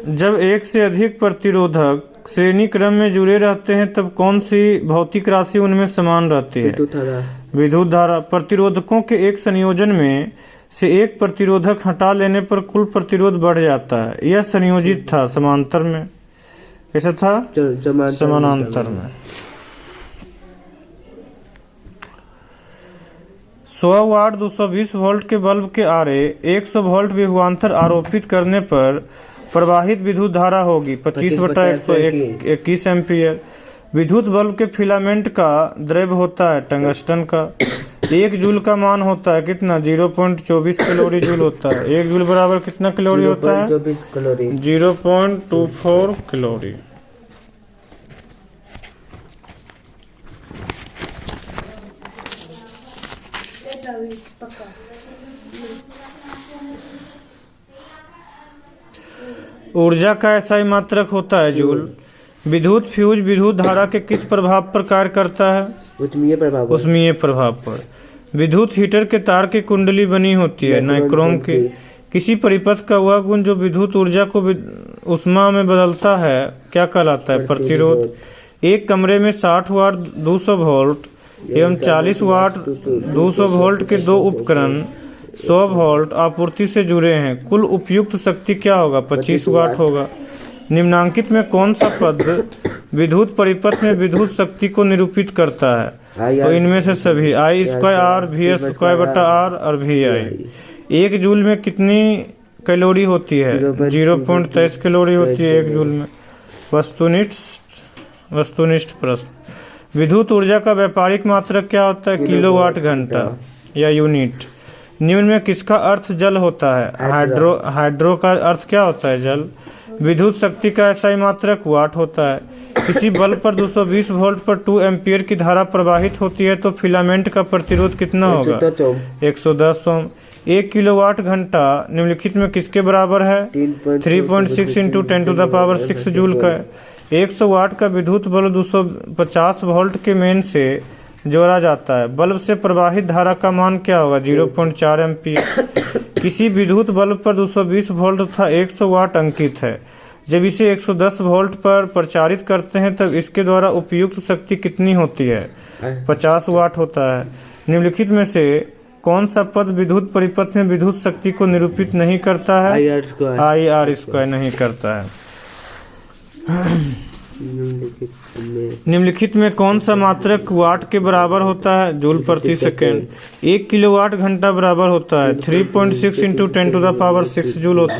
जब एक से अधिक प्रतिरोधक श्रेणी क्रम में जुड़े रहते हैं तब कौन सी भौतिक राशि उनमें समान रहती है? विद्युत धारा। प्रतिरोधकों के एक संयोजन में से एक प्रतिरोधक हटा लेने पर कुल प्रतिरोध बढ़ जाता है। यह संयोजित था समांतर में। कैसा था? समानांतर में। 100 वाट 220 वोल्ट के बल्ब के आरे 100 वोल्ट विभवांतर आरोपित करने पर प्रवाहित विद्युत धारा होगी 25/121 एम्पीयर। विद्युत बल्ब के फिलामेंट का द्रव्य होता है टंगस्टन का। 1 जूल का मान होता है कितना? 0.24 कैलोरी जूल होता है। 1 जूल बराबर कितना कैलोरी होता है? 0.24 कैलोरी। ऊर्जा का एसआई मात्रक होता है जूल। विद्युत फ्यूज विद्युत धारा के किस प्रभाव पर कार्य करता है? उष्मीय प्रभाव पर। विद्युत हीटर के तार की कुंडली बनी होती है नाइक्रोम की। किसी परिपथ का वह गुण जो विद्युत ऊर्जा को उष्मा में बदलता है क्या कहलाता है? प्रतिरोध। एक कमरे में 60 वाट 200 वोल्ट एवं 40 वाट 200 वोल्ट के दो उपकरण 100 वोल्ट आपूर्ति से जुड़े हैं। कुल उपयुक्त शक्ति क्या होगा? 25 वाट होगा। निम्नांकित में कौन सा पद विद्युत परिपथ में विद्युत शक्ति को निरूपित करता है? तो इनमें से सभी I²R VS²/R और VI। 1 जूल में कितनी कैलोरी होती है? 0.23 कैलोरी होती है 1 जूल में। वस्तुनिष्ठ प्रश्न। विद्युत ऊर्जा का व्यापारिक मात्रक क्या होता है? किलोवाट घंटा या यूनिट। निम्न में किसका अर्थ जल होता है? हाइड्रो का अर्थ क्या होता है? जल। विद्युत शक्ति का एसआई मात्रक वाट होता है। किसी बल्ब पर 220 वोल्ट पर 2 एम्पीयर की धारा प्रवाहित होती है तो फिलामेंट का प्रतिरोध कितना होगा? 110 ओम। 1 किलोवाट घंटा निम्नलिखित में किसके बराबर है? 3.6 × 10⁻6 जूल का। 100 वाट का विद्युत बल्ब 250 वोल्ट के मेन से जोड़ा जाता है। बल्ब से प्रवाहित धारा का मान क्या होगा? 0.4 एम्पीयर। किसी विद्युत बल्ब पर 220 वोल्ट तथा 100 वाट अंकित है। जब इसे 110 वोल्ट पर प्रचारित करते हैं तब इसके द्वारा उपयुक्त शक्ति कितनी होती है? 50 वाट होता है। निम्नलिखित में से कौन सा पद विद्युत परिपथ में विद्युत शक्ति को निरूपित नहीं करता है? IR² नहीं करता है। निम्नलिखित में कौन सा मात्रक वाट के बराबर होता है? जूल प्रति सेकेंड। 1 किलोवाट घंटा बराबर होता है 3.6 × 10⁻6 जूल होता है।